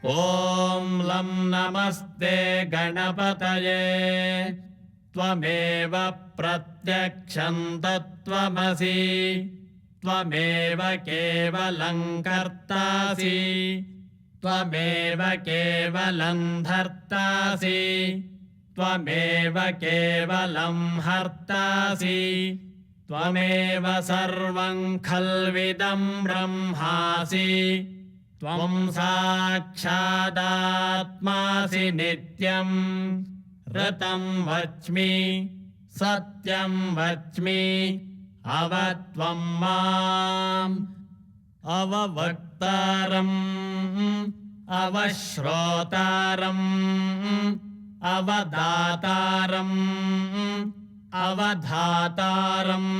ॐ लं नमस्ते गणपतये त्वमेव प्रत्यक्षं तत्त्वमसि त्वमेव केवलं कर्तासि त्वमेव केवलं धर्तासि त्वमेव केवलं हर्तासि त्वमेव सर्वं खल्विदं ब्रह्मासि त्वं साक्षादात्मासि नित्यम् ऋतं वच्मि सत्यं वच्मि अवत्वं माम् अववक्तारम् अवश्रोतारम् अवदातारम् अवधातारम्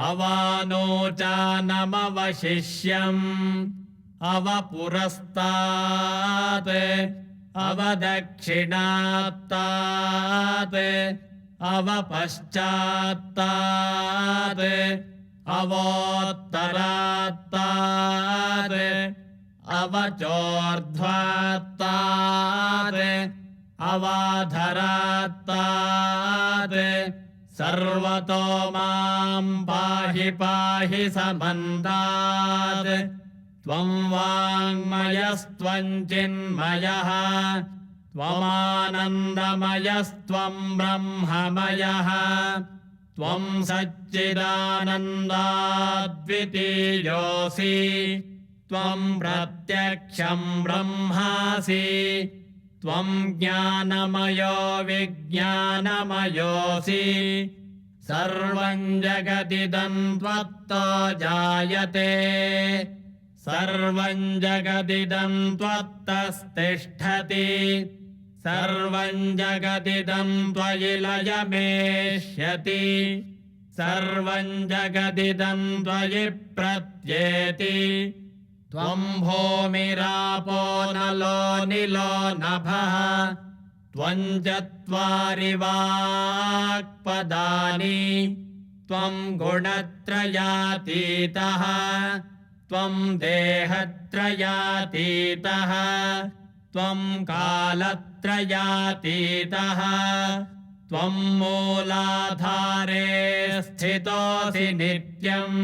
अवानोचानमवशिष्यम् अवपुरस्तात् अवदक्षिणात्तात् अवपश्चात्तात् अवोत्तरात्तात् अवचोर्ध्वात्तात् अवाधरात्तात् सर्वतो मां पाहि पाहि समन्तात् त्वं वाङ्मयस्त्वं चिन्मयः त्वमानन्दमयस्त्वं ब्रह्ममयः त्वं सच्चिदानन्दाद्वितीयोऽसि त्वं प्रत्यक्षं ब्रह्मासि त्वं ज्ञानमयो विज्ञानमयोऽसि सर्वं जगदिदं त्वत्तो जायते सर्वं जगदिदं त्वत्तस्तिष्ठति सर्वं जगदिदं त्वयि लयमेष्यति सर्वं जगदिदं त्वयि प्रत्येति त्वं भूमिरापो नलो निलो नभः त्वं चत्वारि वाक्पदानि त्वं गुणत्रयातीतः त्वं देहत्रयातीतः त्वं कालत्रयातीतः त्वं मूलाधारे स्थितोऽसि नित्यम्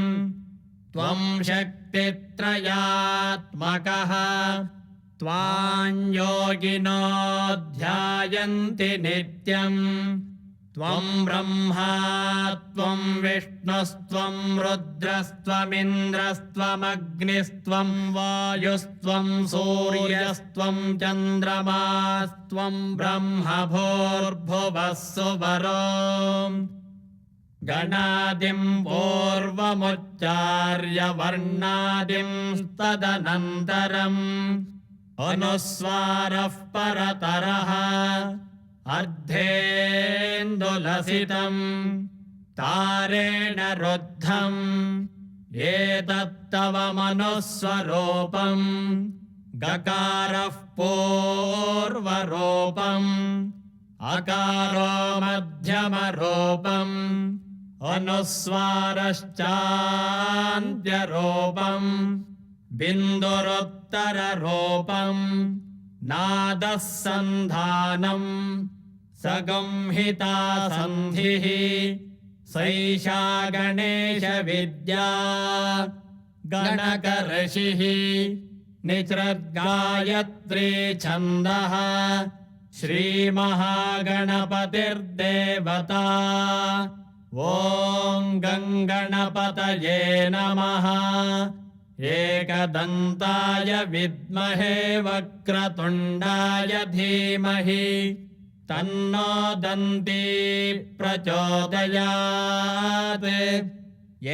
त्वं शक्तित्रयात्मकः त्वां योगिनो ध्यायन्ति नित्यम् त्वं ब्रह्मा त्वं विष्णुस्त्वं रुद्रस्त्वमिन्द्रस्त्वमग्निस्त्वं वायुस्त्वं सूर्यस्त्वं चन्द्रमास्त्वं ब्रह्मभूर्भुवः सुवरो गणादिं पूर्वमुच्चार्य वर्णादिं तदनन्तरम् अनुस्वारः परतरः अर्धेन्दुलसितम् तारेण रुद्धम् एतत्तव मनुस्वरूपम् गकारः पूर्वरूपम् अकारो मध्यमरूपम् अनुस्वारश्चान्त्यरूपम् बिन्दुरुत्तररूपम् नादः सन्धानम् सगंहिता सन्धिः सैषा गणेशविद्या गणकऋषिः निसृद्गायत्री छन्दः श्रीमहागणपतिर्देवता ॐ गङ्गणपतये नमः एकदन्ताय विद्महे वक्रतुण्डाय धीमहि तन्नो दन्ती प्रचोदयात्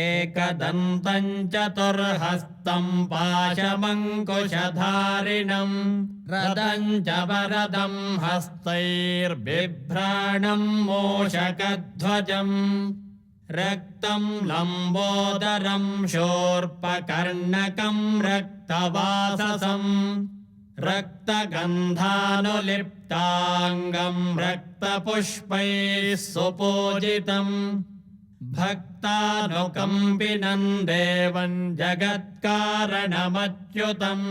एकदन्तं चतुर्हस्तं पाशमङ्कुशधारिणं रदं च वरदं हस्तैर्बिभ्राणं मूषकध्वजम् रक्तं लम्बोदरं शूर्पकर्णकं रक्तवाससं रक्तगन्धानुलिप्ताङ्गं रक्तपुष्पैः सुपूजितम् भक्तानुकम्पिनं देवं जगत्कारणमच्युतम्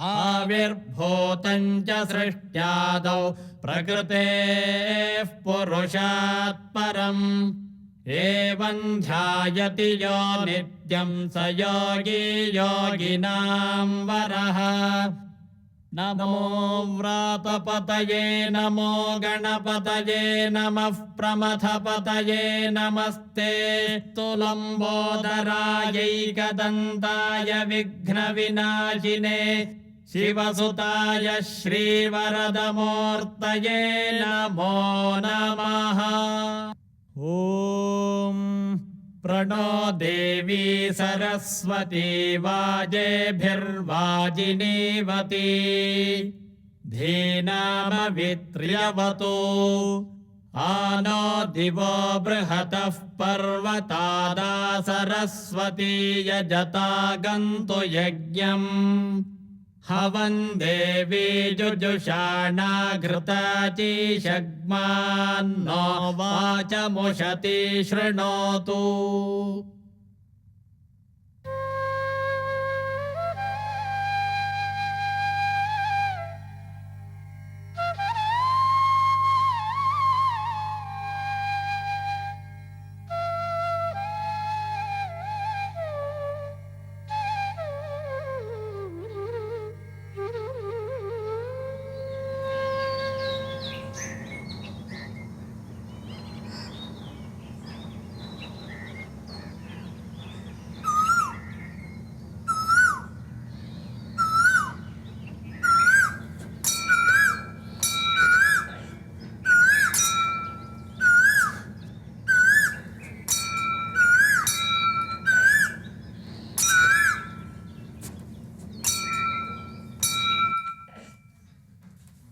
आविर्भूतं च सृष्ट्यादौ प्रकृतेः पुरुषात् परम् एवं ध्यायति यो नित्यं स योगी योगिनां वरः नमो व्रातपतये नमो गणपतये नमः प्रमथपतये नमस्ते लम्बोदरायैकदन्ताय विघ्नविनाशिने शिवसुताय श्रीवरदमूर्तये नमो नमः। ॐ प्रणो देवी सरस्वती वाजेभिर्वाजिनीवती धीनामवित्र्यवतु आनो दिवो बृहतः पर्वतादा सरस्वती यजता गन्तु यज्ञम् हवन् देवी जुजुषाणा घृताचीषग्मान्नो वाचमुषति शृणोतु।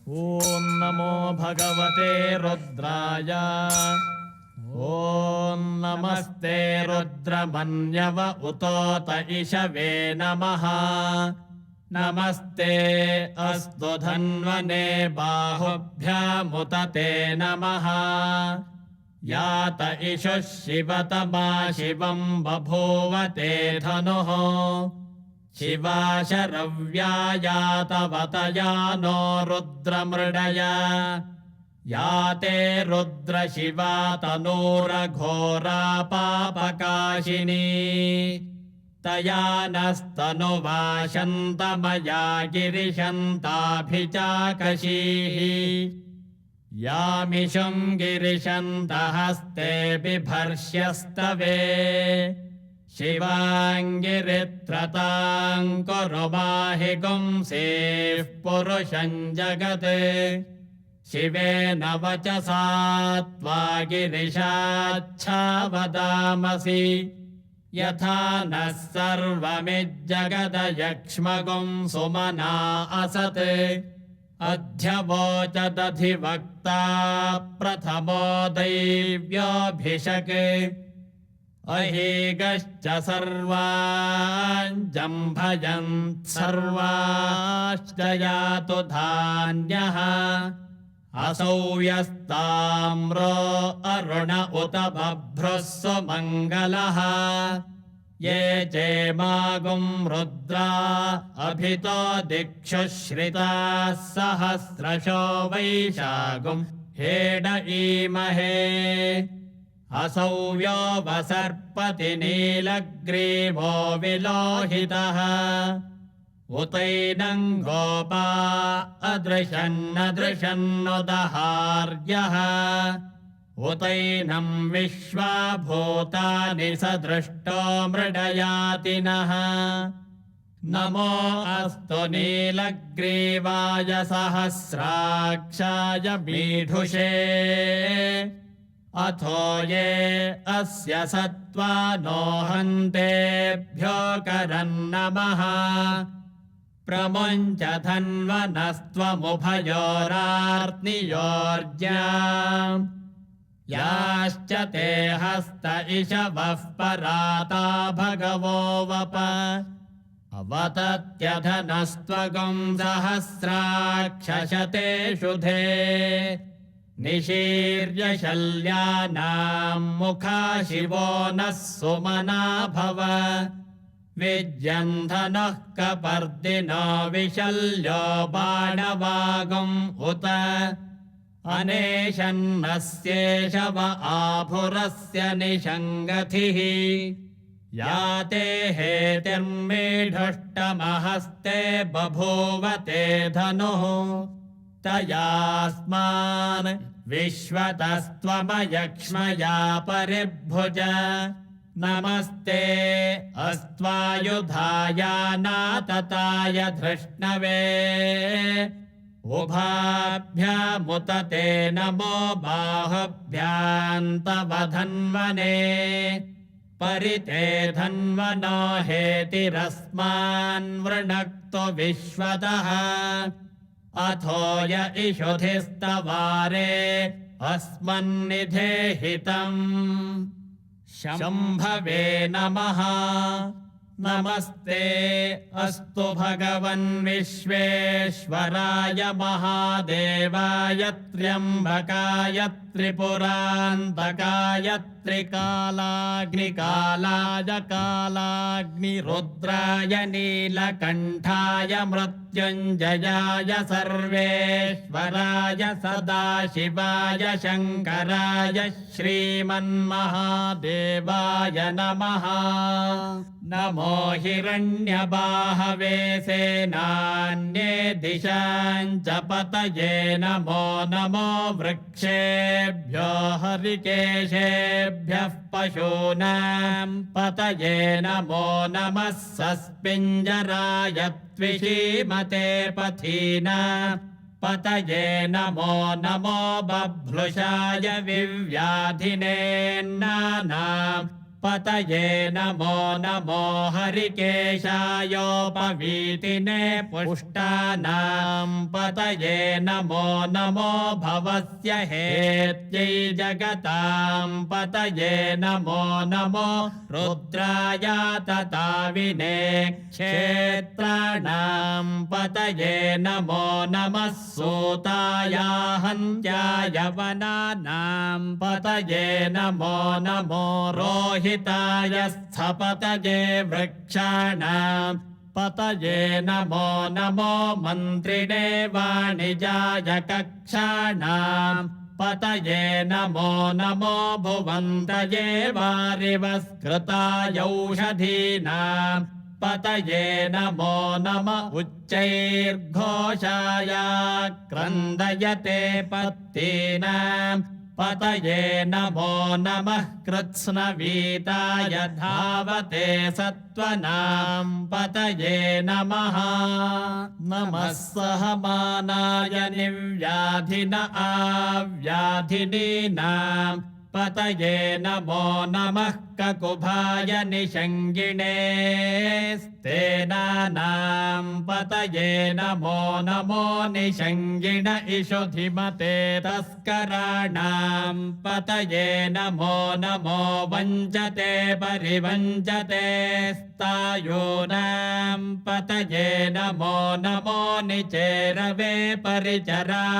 ॐ नमो भगवते रुद्राय ॐ नमस्ते रुद्रमन्यव उतोत इषवे नमः नमस्ते अस्तु धन्वने बाहुभ्यामुत ते नमः यात इषुः शिवतमा शिवं बभूव ते धनुः शिवाशरव्यायातवतया नो रुद्रमृडय याते रुद्रशिवा तनूरघोरा पापकाशिनी तया नस्तनुवाशन्तमया गिरिशन्ताभिचाकशीः यामिषुं गिरिशन्तहस्ते बिभर्ष्यस्तवे शिवाङ्गिरित्रतां कुरु माहि गुंसेः पुरुषं जगत् शिवेन वचसा त्वा गिरिशाच्छावदामसि यथा नः सर्वमिज्जगदयक्ष्मगुं सुमना असत् अध्यवोचदधिवक्ता प्रथमो दैव्योऽभिषक् अहीगश्च सर्वान् जम्भयन् सर्वाश्च यातु धान्यः असौ यस्ताम्रो अरुण उत बभ्रुः सुमङ्गलः ये चेमागुं रुद्रा अभितो दिक्षु श्रिताः सहस्रशो वैशागुं हेड ईमहे असौ यो वसर्पति नीलग्रीवो विलोहितः उतैनं गोपा अदृशन्नदृशन्नुदहार्यः उतैनं विश्वाभूतानि सदृष्टो मृडयातिनः नमो अस्तु नीलग्रीवाय सहस्राक्षाय मीढुषे अथो ये अस्य सत्त्वा नोहन्तेभ्यो करन्नमः प्रमुञ्च धन्वनस्त्वमुभयोरार्त्नियोर्ज्या याश्च ते हस्त इषवः पराता भगवो वप अवतत्यधनस्त्वगुं सहस्राक्षशतेषु धे निशीर्य शल्यानां मुखा शिवो नः सुमना भव विज्यन्धनः कपर्दिनो विशल्यो बाणवागुम् उत अनेशन्नस्येषव आभुरस्य निषङ्गथिः या ते हेतिर्मीढुष्टमहस्ते बभूवते धनुः तयास्मान् विश्वतस्त्वमयक्ष्मया परिभुज नमस्ते अस्त्वायुधायानातताय धृष्णवे उभाभ्यामुत ते नमो बाहुभ्यान्तव धन्वने परिते धन्वनो हेतिरस्मान् वृणक्तु विश्वतः अथो य इषुधिस्तवारे अस्मन्निधेहितम् शम्भवे नमः नमस्ते अस्तु भगवन् विश्वेश्वराय महादेवाय त्र्यम्बकाय त्रिपुरान्तकाय त्रिकालाग्निकालाय कालाग्निरुद्राय नीलकण्ठाय मृत्युञ्जयाय सर्वेश्वराय सदाशिवाय शङ्कराय श्रीमन्महादेवाय नमः नमो हिरण्यबाहवे सेनान्ये दिशाञ्च पतये नमो नमो वृक्षेभ्यो हरिकेशेभ्यः पशूनां पतये नमो नमः सस्पिञ्जराय त्विषीमते पथीना पतये नमो नमो बभ्रुषाय विव्याधिने नानाम् पतये नमो नमो हरिकेशायोपवीतिने पुष्टानां पतये नमो नमो भवस्य हेत्यै जगतां पतये नमो नमो रुद्राय तताविने क्षेत्राणां पतये नमो नमः सूताय हन्त्याय वनानां पतये नमो नमो रोहिताय स्थपतये वृक्षाणां पतये नमो नमो मन्त्रिणे वाणिजाय कक्षाणां पतये नमो नमो भुवन्तये वारिवस्कृतायौषधीनां पतये नमो नम उच्चैर्घोषाय क्रन्दयते पत्तीनां पतये नमो नमः कृत्स्नवीताय धावते सत्त्वनां पतये नमः नमः सहमानाय निव्याधिन आव्याधिनीनां पतये नमो नमः ककुभाय निषङ्गिणे स्तेनानां पतये नमो नमो निषङ्गिण इषुधिमते तस्कराणां पतये नमो नमो वञ्चते परिवञ्चते स्तायूनां पतये नमो नमो निचेरवे परिचरायारण्यानां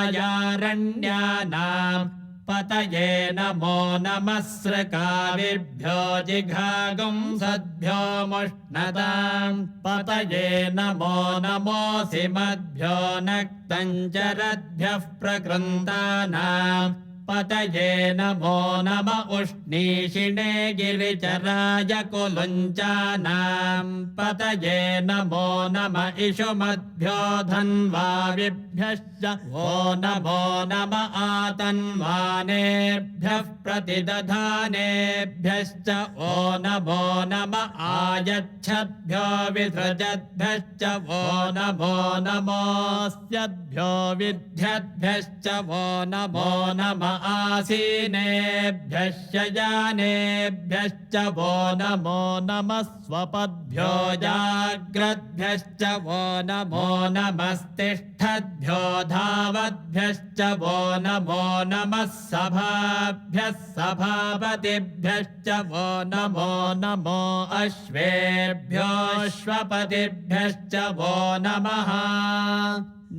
पतये नमो नमः सृकारिभ्यो जिघागुंसद्भ्यो मुष्णतां पतये नमो नमोऽसिमद्भ्यो नक्तञ्चरद्भ्यः प्रकृन्तानां पतये नमो नम उष्णीषिणे गिरिचराय कुलुञ्चानां पतये नमो नम इषुमद्भ्यो धन्वाविभ्यश्च वो नमो नम आतन्वानेभ्यः प्रतिदधानेभ्यश्च वो नमो नम आयच्छद्भ्यो विसृजद्भ्यश्च वो नमो नमोऽस्यद्भ्यो विद्यद्भ्यश्च वो नमो नम आसीनेभ्यश्च यानेभ्यश्च वो नमो नमः स्वपद्भ्यो जाग्रद्भ्यश्च वो नमो नमस्तिष्ठद्भ्यो धावद्भ्यश्च वो नमो नमः सभाभ्यः सभापतिभ्यश्च वो नमो नमो अश्वेभ्योऽश्वपतिभ्यश्च वो नमः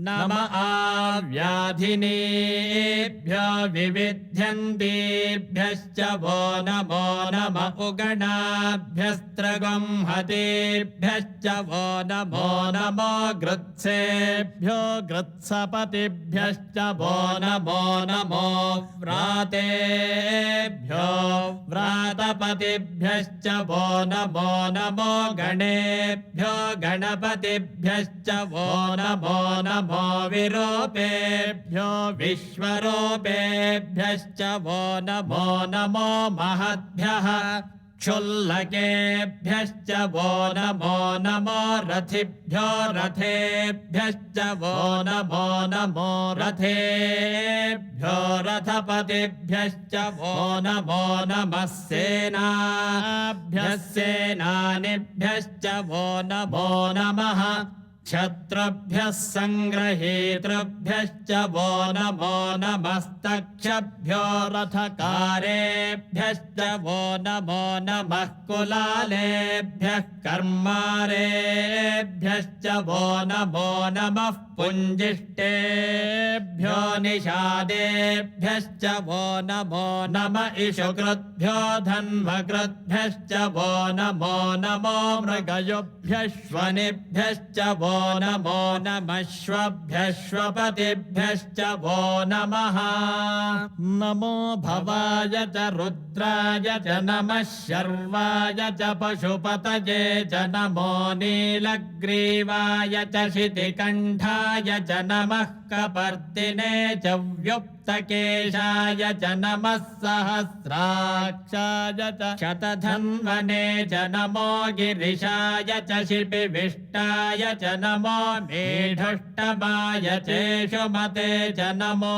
नम आव्याधिनेभ्यो विविध्यन्तेभ्यश्च वो नमो नम उगणाभ्यस्त्रगं हतेभ्यश्च वो नमो नमो गृत्सेभ्यो गृत्सपतिभ्यश्च वो नमो नमो व्रातेभ्यो व्रातपतिभ्यश्च वो नमो नमो गणेभ्यो गणपतिभ्यश्च वो नमो नमो विरूपेभ्यो विश्वरूपेभ्यश्च वो नमो नमो महद्भ्यः क्षुल्लकेभ्यश्च वो नमो नमो रथिभ्यो रथेभ्यश्च वो नमो नमो रथेभ्यो रथपतिभ्यश्च वो नमो नमः सेनाभ्यः सेनानिभ्यश्च वो नमो नमः क्षत्रभ्यः सङ्ग्रहेतृभ्यश्च वो नमो नमस्तक्षभ्यो रथकारेभ्यश्च वो नमो नमः कुलालेभ्यः कर्मारेभ्यश्च वो नमो नमः पुञ्जिष्टेभ्यो निषादेभ्यश्च वो नमो नम इषुकृद्भ्यो धन्वकृद्भ्यश्च वो नमो नमो मृगयुभ्यश्वनिभ्यश्च वो नमो नमश्वभ्यश्वपतिभ्यश्च वो नमः नमो भवाय च रुद्राय च नमः शर्वाय च पशुपतये च नमो नीलग्रीवाय च शितिकण्ठाय च नमः कपर्दिने च व्युक्तकेशाय च नमः सहस्राक्षाय च शतधन्वने च नमो गिरिशाय च शिपिविष्टाय च नमो मेढष्टमाय चेषुमते च नमो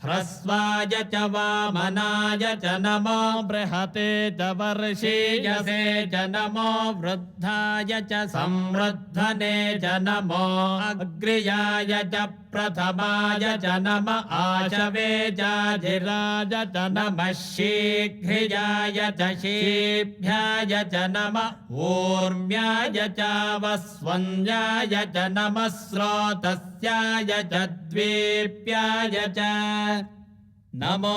ह्रस्वाय च वामनाय च नमो बृहते च वर्षीयसे च नमो वृद्धाय च संवृद्धने च नमो अग्र्याय च प्रथमाय च नम आशवे चाजिराय च नमः शीघ्रियाय च शीभ्याय च नम ऊर्म्याय च वस्वन्याय च नमः स्रोतस्याय च द्वीप्याय च नमो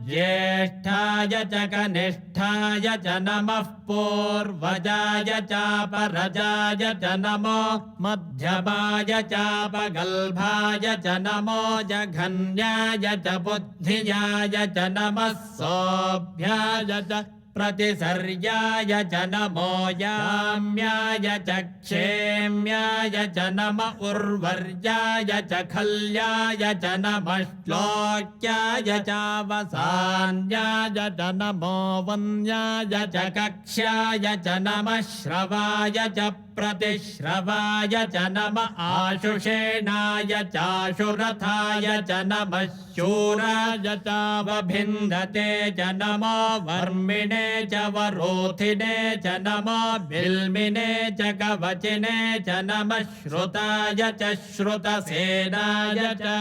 ज्येष्ठाय च कनिष्ठाय च नमः पूर्वजाय चापरजाय च नमो मध्यमाय चापगल्भाय च नमो जघन्याय च बुद्धियाय च नमः सोऽभ्याय च प्रतिसर्याय च नमो याम्याय च क्षेम्याय च नम उर्वर्याय च खल्याय च नमः श्लोक्याय चावसान्याय च नमो वन्याय च कक्ष्याय च नमः श्रवाय च प्रतिश्रवाय च नम आशुषेणाय चाशुरथाय च नमः शूराय चावभिन्दते च नमो वर्मिणे च वरोथिने च नमो बिल्मिने च कवचिने च नमः श्रुताय च श्रुतसेनाय च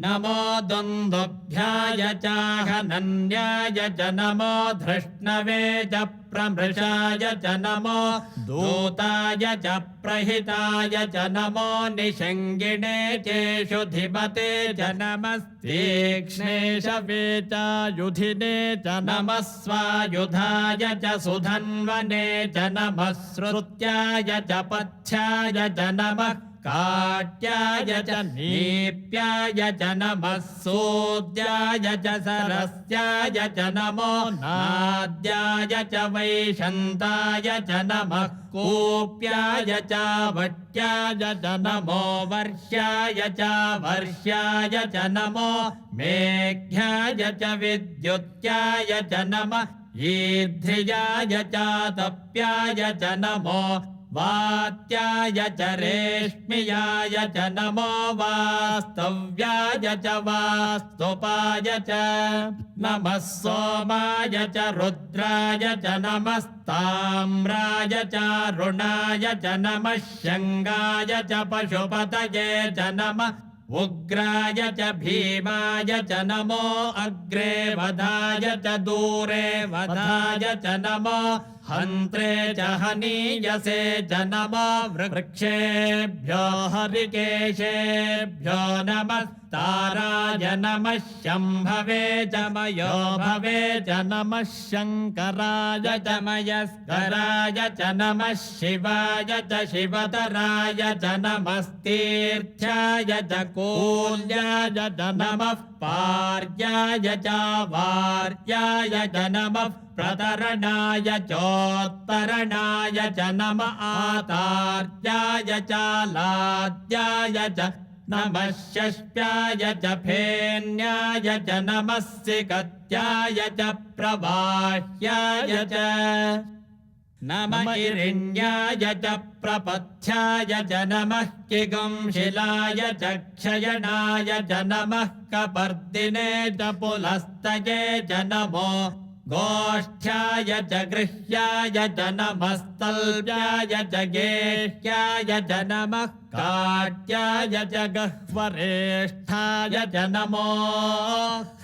नमो दुन्दुभ्याय चाहनन्याय च नमो धृष्णवे च प्रमृषाय च नमो दूताय च प्रहिताय च नमो निषङ्गिणे चेषु धिमते च नमस्तीक्ष्णेशवे चायुधिने च नमः स्वायुधाय च सुधन्वने च नमः श्रुत्याय च पथ्याय च नमः काट्याय च नीप्याय च नमः सूद्याय च सरस्याय च नमो नाद्याय च वैशन्ताय च नमः कूप्याय च वट्याय च नमो वर्ष्याय च वर्ष्याय च नमो मेघ्याय च विद्युत्याय च नमः ईध्र्याय च तप्याय च नमो वात्याय च रेश्म्याय च नमो वास्तव्याय च वास्तुपाय च नमः सोमाय च रुद्राय च नमस्ताम्राय च रुणाय च नमः शङ्गाय च पशुपतये च नमः उग्राय च भीमाय च नमो अग्रे वधाय च दूरे वधाय च नमो हन्त्रे च हनीयसे च नमो वृक्षेभ्यो हरिकेशेभ्यो नमः ताराय नमः शम्भवे च मयो भवे च नमः शङ्कराय च मयस्कराय च नमः शिवाय च शिवतराय च नमस्तीर्थ्याय च कूल्याय च नमः पार्याय च वार्याय च नमः प्रतरणाय चोत्तरणाय च नमः आतार्याय च लाद्याय च नमः षष्ट्याय च फेन्याय च नमः सिकत्याय च प्रवाह्याय च नमः हिरण्याय च प्रपथ्याय च नमः किगुंशिलाय च क्षयणाय च नमः कपर्दिने च पुलस्तये च नमो गोष्ठ्याय च गृह्याय च नमस्तल्प्याय च गेह्याय च नमः काट्याय च गह्वरेष्ठाय च नमो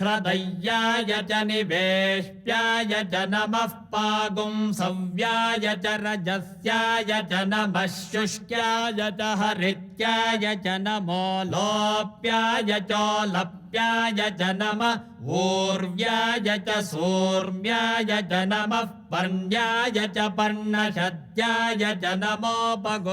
हृदयाय च निवेश्याय च नमः पागुंसव्याय च रजस्याय च नमः शुष्क्याय च हरित्याय च नमो लोप्याय चोलप्याय च नमः ऊर्व्याय च सूर्म्याय च नमः पर्ण्याय च पर्णशद्याय च नमोपगुरबाणाय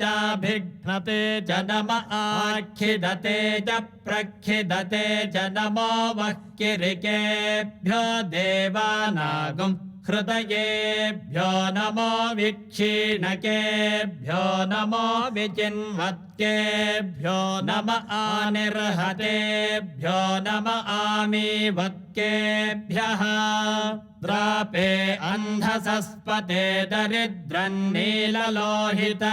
च भिघ्नते च नमः आखिदते च प्रखिदते च नमो वह्किरिकेभ्यो देवानागुं हृदयेभ्यो नमो विक्षीणकेभ्यो नमो विचिन्वत्केभ्यो नमः आनिर्हतेभ्यो नमः आमीवत्केभ्यः द्रापे अन्धसस्पते दरिद्रन्नीललोहित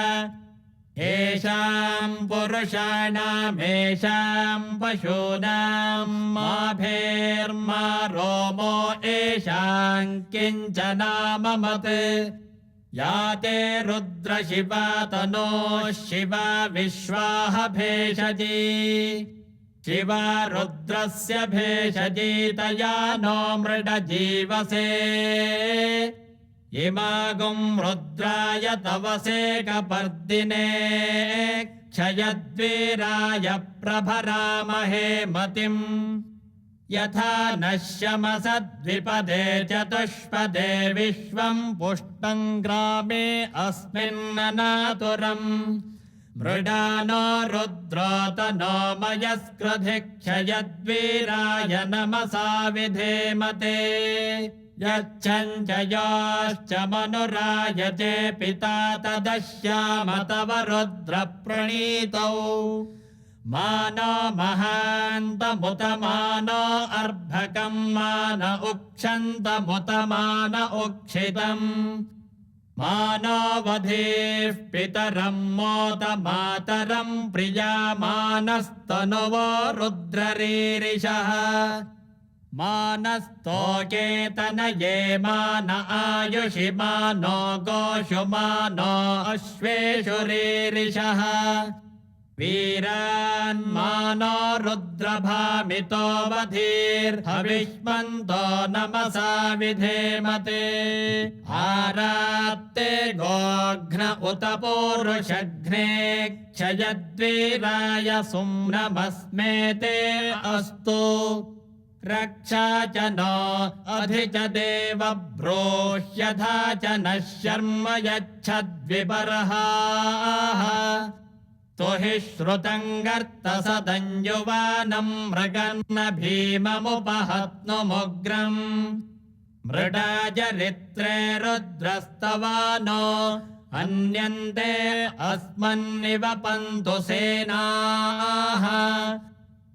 येषां पुरुषाणामेषां पशूनां माभेर्मा रोमो येषां किञ्चनाममत् याते रुद्रशिवा तनोः शिवा विश्वाह भेषजी शिवा रुद्रस्य भेषजीतया नो मृडजीवसे इमागुं रुद्राय तवसे कपर्दिने क्षयद्वीराय प्रभरामहे मतिम् यथा नश्यमसद्विपदे चतुष्पदे विश्वं पुष्टं ग्रामे अस्मिन्ननातुरम् मृडानो रुद्रोतनो मयस्कृधि क्षयद्वीराय नमसा विधेमते यच्छञ्च योश्च मनुरायते पिता तदश्याम तव रुद्रप्रणीतौ मानो महान्तमुत मानो अर्भकं मान उक्षन्तमुत मान उक्षितम् मानो वधेः पितरं मोत मातरं प्रियामानस्तनुवो रुद्ररीरिषः मानस्तोकेतनये मान आयुषि मानो गोषु मानो अश्वेषु रीरिषः वीरान्मानो रुद्रभामितो वधीर्हविष्मन्तो नमसा विधेमते आरात्ते गोघ्न उत पूरुषघ्ने क्षयद्वीराय सुम्नमस्मेते अस्तु रक्षा च नो अधि च देव ब्रूह्यथा च नः शर्म यच्छद्विबर्हाः तो हि श्रुतं गर्तसदञ्जुवानं मृगन्न भीममुपहत्नुमुग्रम् मृडाचरित्रे रुद्रस्तवानो हन्यन्ते अस्मन्निव पन्तु सेनाः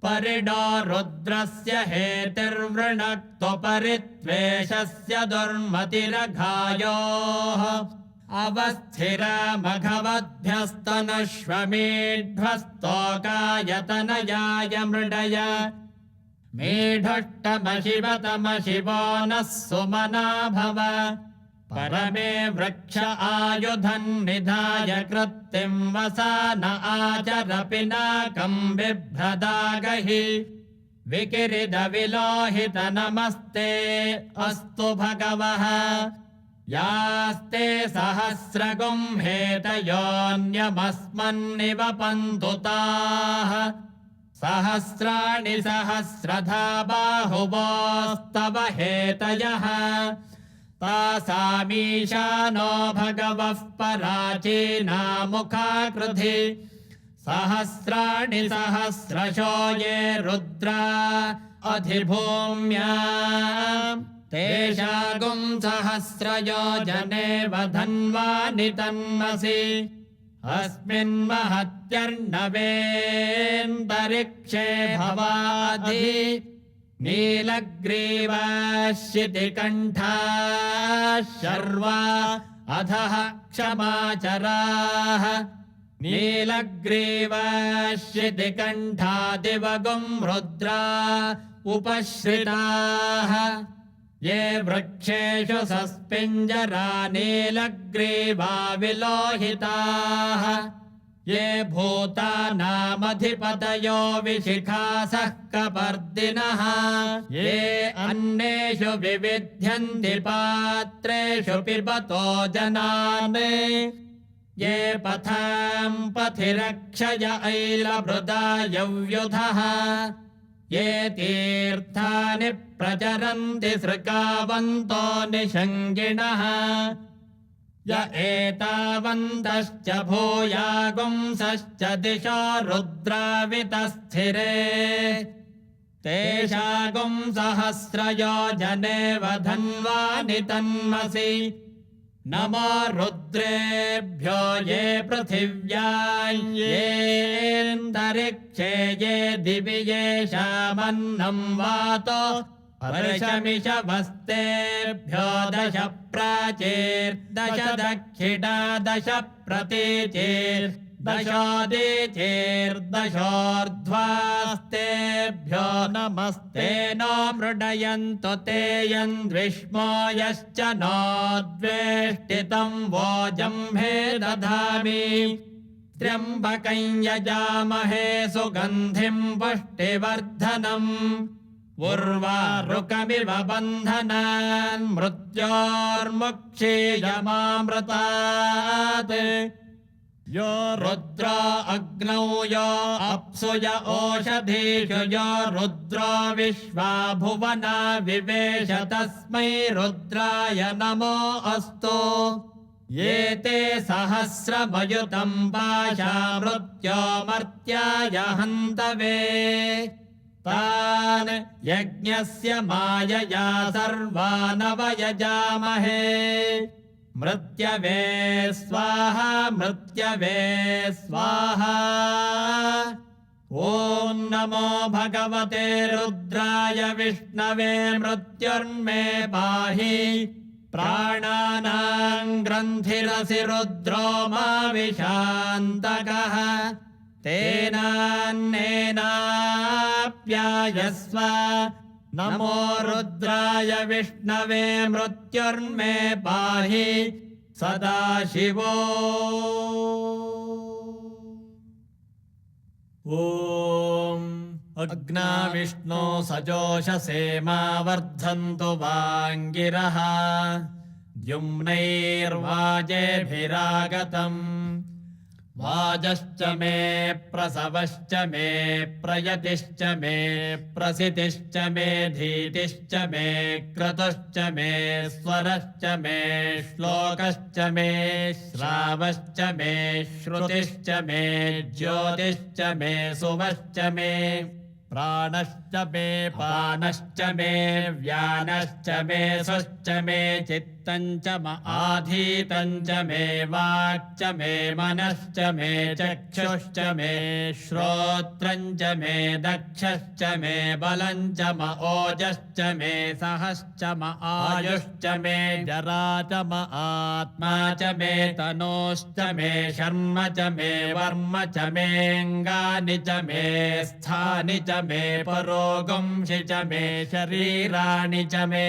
परिणो रुद्रस्य हेतिर्वृणक्तु परित्वेषस्य दुर्मतिरघायोः अवस्थिरा मघवद्भ्यस्तनुष्वमीढ्वस्तोकायतनयाय मृडय मेढुष्टमशिवतमशिवो नः सुमना भव परमे वृक्ष आयुधं निधाय कृत्तिं वसान आचर पिनाकं बिभ्रदागहि विकिरिद विलोहित नमस्ते अस्तु भगवः यास्ते सहस्रगुं हेतयोऽन्यमस्मन्निवपन्तु ताः सहस्राणि सहस्रधा बाहुवोस्तव हेतयः तासामीशानो भगवः पराचीनामुखाकृधि सहस्राणि सहस्रशो ये रुद्रा अधिभूम्या तेषागुं सहस्रयोजने वधन्वानि तन्मसि अस्मिन्महत्यर्णवेऽन्तरिक्षे भवाधि नीलग्रीवाश्चितिकण्ठाः शर्वा अधः क्षमाचराः नीलग्रीवाश्चितिकण्ठादिवगुं रुद्रा उपश्रिताः ये वृक्षेषु सस्पिञ्जरा नीलग्रीवा विलोहिताः ये भूतानामधिपतयो विशिखासः कपर्दिनः ये अन्नेषु विविध्यन्ति पात्रेषु पिबतो जनान् ये पथां पथि रक्षय ऐलभृदा यव्युधः ये तीर्थानि प्रचरन्ति सृकावन्तो निषङ्गिणः य एतावन्तश्च भूयागुंसश्च दिशो रुद्रावितस्थिरे तेषागुं सहस्रयोजने वधन्वानि तन्मसि नमो रुद्रेभ्यो ये पृथिव्यां येऽन्तरिक्षे ये दिवि येषामन्नं वातो वर्षमिषवस्तेभ्यो दश प्राचीर्दश दक्षिणा दश प्रतीचीर्दशोदीचीर्दशोर्ध्वास्तेभ्यो नमस्ते नो मृडयन्तु ते यन्द्विष्मो यश्च नोद्वेष्टितं वोजम्भे दधामि त्र्यम्बकं यजामहे सुगन्धिं पुष्टिवर्धनम् उर्वारुकमिव बन्धनान् मृत्योर्मुक्षीयमामृतात् यो रुद्रो अग्नौ यो अप्सु य ओषधीषु यो रुद्रो विश्वा भुवना विवेश तस्मै रुद्राय नमो अस्तु ये ते सहस्रमयुतं पाशा मृत्योमर्त्याय हन्तवे तान् यज्ञस्य मायया सर्वानवयजामहे मृत्यवे स्वाहा मृत्यवे स्वाहा ॐ नमो भगवते रुद्राय विष्णवे मृत्युर्मे पाहि प्राणानां ग्रन्थिरसि रुद्रो मा विशान्तकः तेनान्नेनाप्यायस्व नमो रुद्राय विष्णवे मृत्युर्मे पाहि सदाशिवो ॐ अग्नाविष्णो सजोषसे मा वर्धन्तु वाङ्गिरः द्युम्नैर्वाजेभिरागतम् वाजश्च मे प्रसवश्च मे प्रयतिश्च मे प्रसितिश्च मे धीतिश्च मे क्रतुश्च मे स्वरश्च मे श्लोकश्च मे श्रावश्च मे श्रुतिश्च मे ज्योतिश्च मे सुवश्च मे प्राणश्च मे पानश्च मे व्यानश्च मे सुश्च मे चित्तं च म आधीतं च मे वाक्च मे मनश्च मे चक्षुश्च मे श्रोत्रं च मे दक्षश्च मे बलं च म ओजश्च मे सहश्च म आयुश्च मे जरा च म आत्मा च मे तनोश्च मे शर्म च मे वर्म च मेऽङ्गानि च मे स्थानि च मे परोगंसि च मे शरीराणि च मे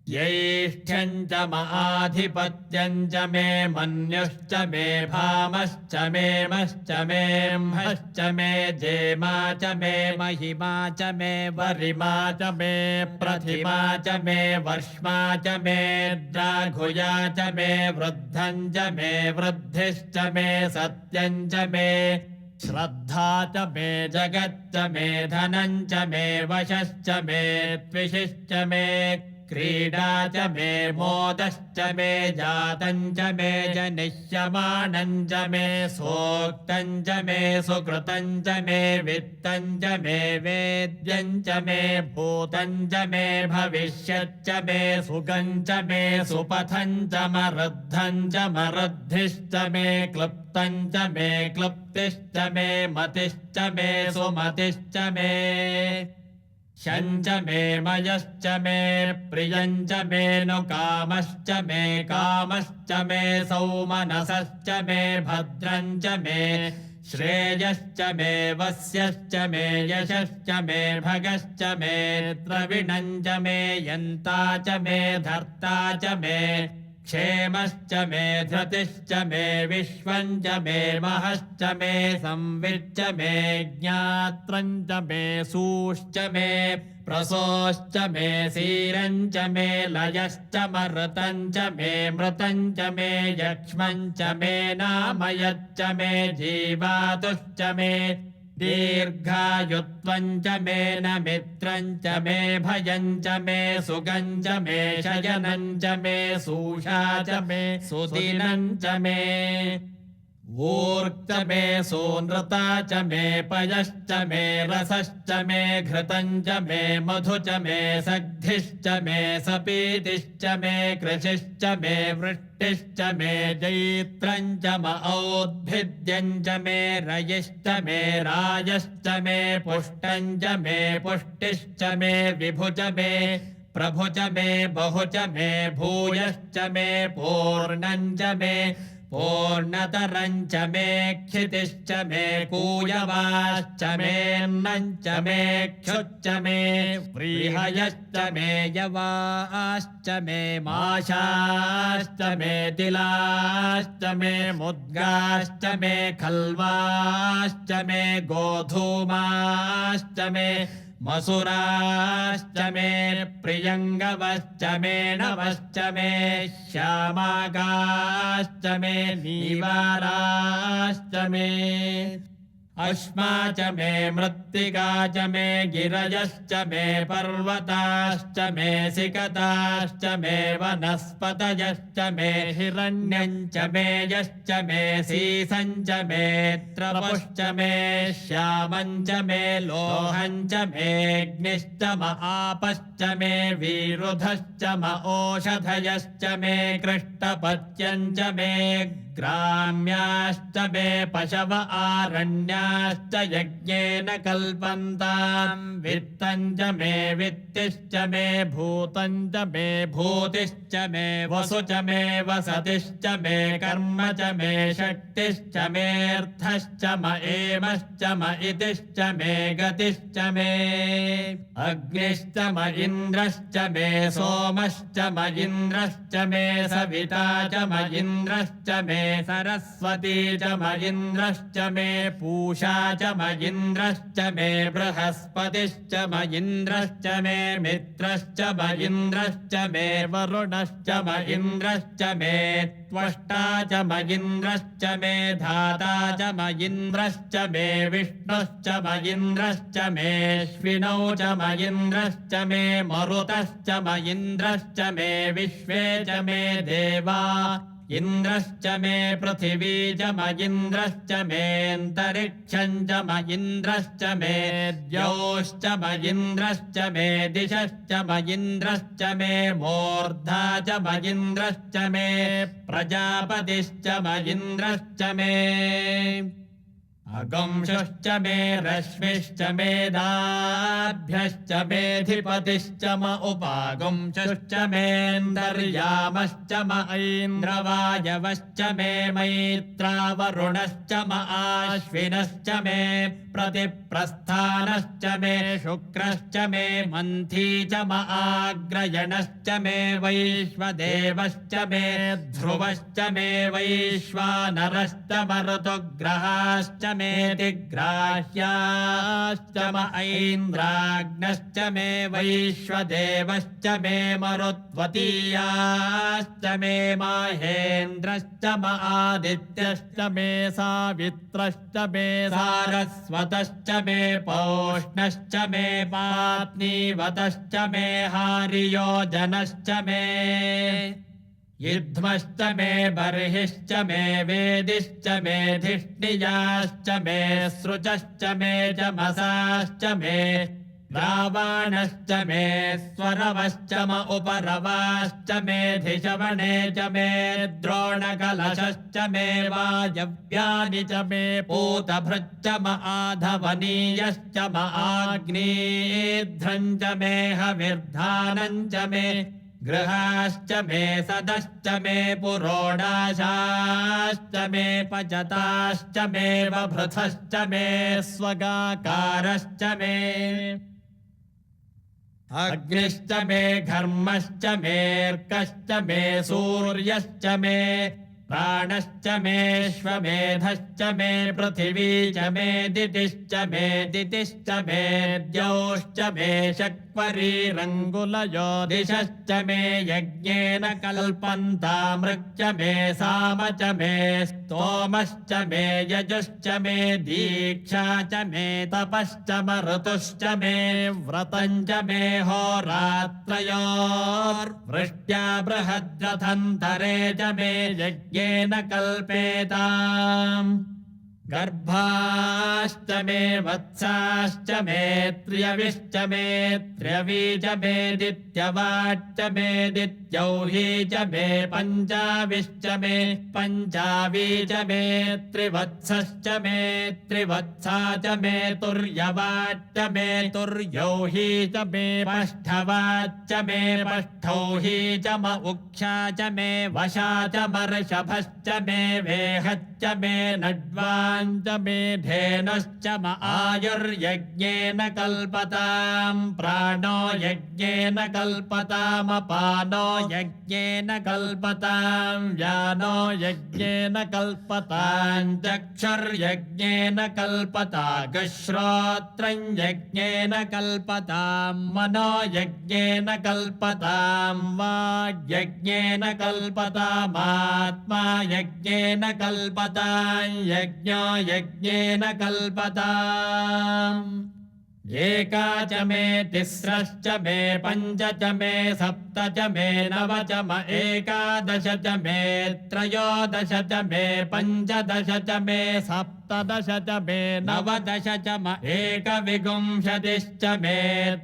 यैष्ठ्यं च आधिपत्यं च मे मन्युश्च मे भामश्च मे मश्च मे म्हश्च मे जेमा च मे महिमा च मे वरिमा च मे प्रथिमा च मे वर्ष्मा च मे द्राघुया च मे वृद्धं च मे वृद्धिश्च मे सत्यं च मे श्रद्धा च मे जगच्च मे धनं च मे वशश्च मे त्विषिश्च मे क्रीडा च मे मोदश्च मे जातं च मे जनिष्यमाणं च मे सोक्तं च मे सुकृतं च मे वित्तं च मे वेद्यं च मे भूतं च मे भविष्यच्च मे सुगं च मे सुपथं च मरुद्धं च मरुद्धिश्च मे क्लृप्तं च मे क्लृप्तिश्च मे मतिश्च मे सुमतिश्च मे शञ्च मे मयश्च मे प्रियञ्च मे नु कामश्च मे कामश्च मे सौमनसश्च मे भद्रञ्च मे श्रेयश्च मे वस्यश्च मे यशश्च मे भगश्च मे द्रविणञ्च मे यन्ता च मे धर्ता च मे क्षेमश्च मे धृतिश्च मे विश्वं च मे महश्च मे संविच्च मे ज्ञात्रं च मे सूश्च मे प्रसोश्च मे सीरं च मे लयश्च मरुतं च मे मृतं च मे यक्ष्मं च मे नामयच्च मे जीवातुश्च मे दीर्घायुत्वं च मे न मित्रं च मे भयं च मे सुगं च मे शयनं च मे सूषा च मे सुदिनं च मे ऊर्च मे सूनृता च मे पयश्च मे रसश्च मे घृतं च मे मधु च मे सग्धिश्च मे सपीतिश्च मे कृषिश्च मे वृष्टिश्च मे जैत्रं च म औद्भिद्यं च मे रयिश्च मे रायश्च मे पुष्टं च मे पुष्टिश्च मे विभु च मे प्रभु च मे बहु च मे भूयश्च मे पूर्णं च मे पूर्णतरं च मे क्षितिश्च मे कूयवाश्च मेऽन्नं च मे क्षुच्च मे व्रीहयश्च मे यवाश्च मे माशाश्च मे तिलाश्च मे मुद्गाश्च मे खल्वाश्च मे गोधूमाश्च मे मसुराश्च मे प्रियङ्गवश्च मे नवश्च मे श्यामागाश्च मे नीवाराश्च मे अश्मा च मे मृत्तिका च मे गिरयश्च मे पर्वताश्च मे सिकताश्च मे वनस्पतयश्च मे हिरण्यं च मे यश्च मे सीसं च मे त्रपुश्च मे श्यामं च मे लोहं च मेऽग्निश्च म आपश्च मे वीरुधश्च म ओषधयश्च मे कृष्टपत्यं च मे ग्राम्याश्च मे पशव आरण्याश्च यज्ञेन कल्पन्ताम् वित्तं च मे वित्तिश्च मे भूतं च मे भूतिश्च मे वसु च मे वसतिश्च मे कर्म च मे शक्तिश्च मेऽर्थश्च म एमश्च म इतिश्च मे गतिश्च मे अग्निश्च म इन्द्रश्च मे सोमश्च म इन्द्रश्च मे सविता च म इन्द्रश्च मे सरस्वती च म इन्द्रश्च मे पूषा च म इन्द्रश्च मे बृहस्पतिश्च म इन्द्रश्च मे मित्रश्च म इन्द्रश्च मे वरुणश्च म इन्द्रश्च मे त्वष्टा च म इन्द्रश्च मे धाता च म इन्द्रश्च मे विष्णुश्च म इन्द्रश्च मेऽश्विनौ च म इन्द्रश्च मे मरुतश्च म इन्द्रश्च मे विश्वे च मे देवा इन्द्रश्च मे पृथिवी च म इन्द्रश्च मेऽन्तरिक्षं च म इन्द्रश्च मे द्यौश्च म इन्द्रश्च मे दिशश्च म इन्द्रश्च मे मूर्धा च म इन्द्रश्च मे प्रजापतिश्च म इन्द्रश्च मे अगुंशुश्च मे रश्मिश्च मेधाभ्यश्च मेधिपतिश्च म उपागुंशुश्च मेऽन्तर्यामश्च म ऐन्द्रवायवश्च मे मैत्रावरुणश्च म आश्विनश्च मे प्रतिप्रस्थानश्च मे शुक्रश्च मे मन्थी च म आग्रयणश्च मे वैश्वदेवश्च मे ध्रुवश्च मे वैश्वानरश्च म ऋतुग्रहाश्च मे दिग्राह्याश्च म ऐन्द्राग्नश्च मे वैश्वदेवश्च मे मरुत्वतीयाश्च मे माहेन्द्रश्च म आदित्यश्च मे सावित्रश्च मे सारस्वतश्च मे पौष्णश्च मे पात्नीवतश्च मे हारियोजनश्च मे युध्मश्च मे बर्हिश्च मे वेदिश्च मे धिष्णियाश्च मे सृजश्च मे जमसाश्च मे रावाणश्च मे स्वरवश्च म उपरवाश्च मे धिषवणे च मे द्रोणकलशश्च मे वायव्यानि च मे पूतभृच्च म आधवनीयश्च म आग्नेध्रम् च मे हविर्धानम् च मे गृहाश्च मे सदश्च मे पुरोडाशाश्च मे पचताश्च मे बभृथश्च मे स्वगाकारश्च मे अग्निश्च मे घर्मश्च मेऽर्कश्च मे सूर्यश्च मे प्राणश्च मेऽश्वमेधश्च मे पृथिवी च मे दितिश्च मे द्यौश्च मे शक्वरीरङ्गुलयो दिशश्च मे यज्ञेन कल्पन्तामृक् च मे साम च मे स्तोमश्च मे यजुश्च मे दीक्षा च मे तपश्च म ऋतुश्च मे व्रतम् च मे होरात्रयोर्वृष्ट्या बृहद्रथन्तरे च मे यज्ञेन कल्पेताम् गर्भाश्च मे वत्साश्च मे त्र्यविश्च मे त्र्यवीच मे दित्यवाच्च मे दित्यौही च मे पञ्चाविश्च मे पञ्चावीच मे त्रिवत्सश्च मे त्रिवत्सा च मे तुर्यवाच्च मे तुर्यौही च मे पष्ठवाच्च मे पष्ठौही च म उक्षा च मे वशा च मर्षभश्च मे वेहच्च मे नड्वा च मे धेनुश्च म आयुर्यज्ञेन कल्पताम् प्राणो यज्ञेन कल्पताम् अपानो यज्ञेन कल्पताम् व्यानो यज्ञेन कल्पताम् चक्षुर्यज्ञेन कल्पताम् श्रोत्रम् यज्ञेन कल्पताम् मनो यज्ञेन कल्पताम् वाग्यज्ञेन कल्पताम् आत्मा यज्ञेन कल्पताम् यज्ञो यज्ञेन कल्पताम् एका च मे तिस्रश्च मे पञ्च च मे सप्त च मे नव च म एकादश च मे त्रयोदश च मे पञ्चदश च मे सप्तदश च मे नवदश च म एकविंशतिश्च मे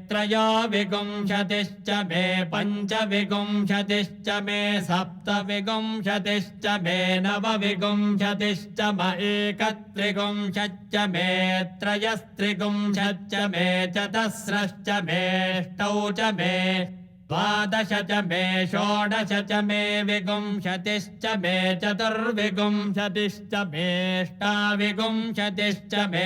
त्रयोविंशतिश्च मे पञ्चविंशतिश्च मे सप्तविंशतिश्च मे नवविंशतिश्च म एकत्रिंशच्च मे त्रयस्त्रिंशच्च मे चतस्रश्च मेऽष्टौ च मे द्वादश च मे षोडश च मे विंशतिश्च मे चतुर्विंशतिश्च मेऽष्टाविंशतिश्च मे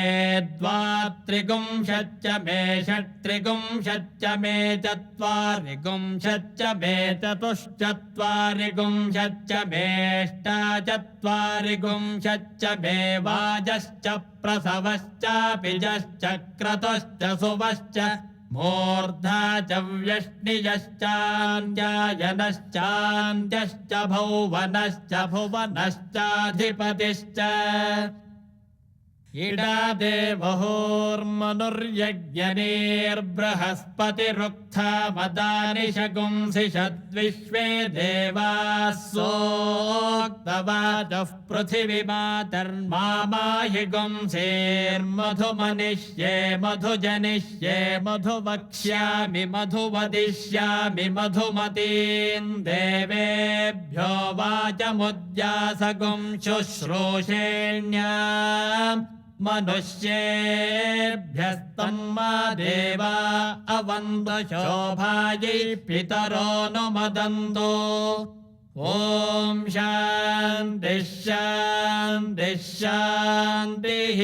द्वात्रिंशच्च मे षट्त्रिंशच्च मे चत्वारिंशच्च मे चतुश्चत्वारिंशच्च मेऽष्टाचत्वारिंशच्च मे वाजश्च प्रसवश्चापिजश्च क्रतुश्च सुवश्च मूर्धा च व्यष्णियश्चान्त्यायनश्चान्त्यश्च भौवनश्च भुवनश्चाधिपतिश्च इडा देवहोर्मनुर्यज्ञनेर्बृहस्पतिरुक्था मदानि शगुंसि षद्विश्वे देवाः सोक्तवाचः पृथिवीमातर्मामाहि गुंसेर्मधुमनिष्ये मधुजनिष्ये मधुवक्ष्यामि मधुवदिष्यामि मधुमतीम् देवेभ्यो वाचमुद्यासगुं शुश्रूषेण्याम् मनुष्येभ्यस्तम्मा देवा अवन्तु शोभायै पितरो नुमदन्तु ॐ शान्तिः शान्तिः शान्तिः।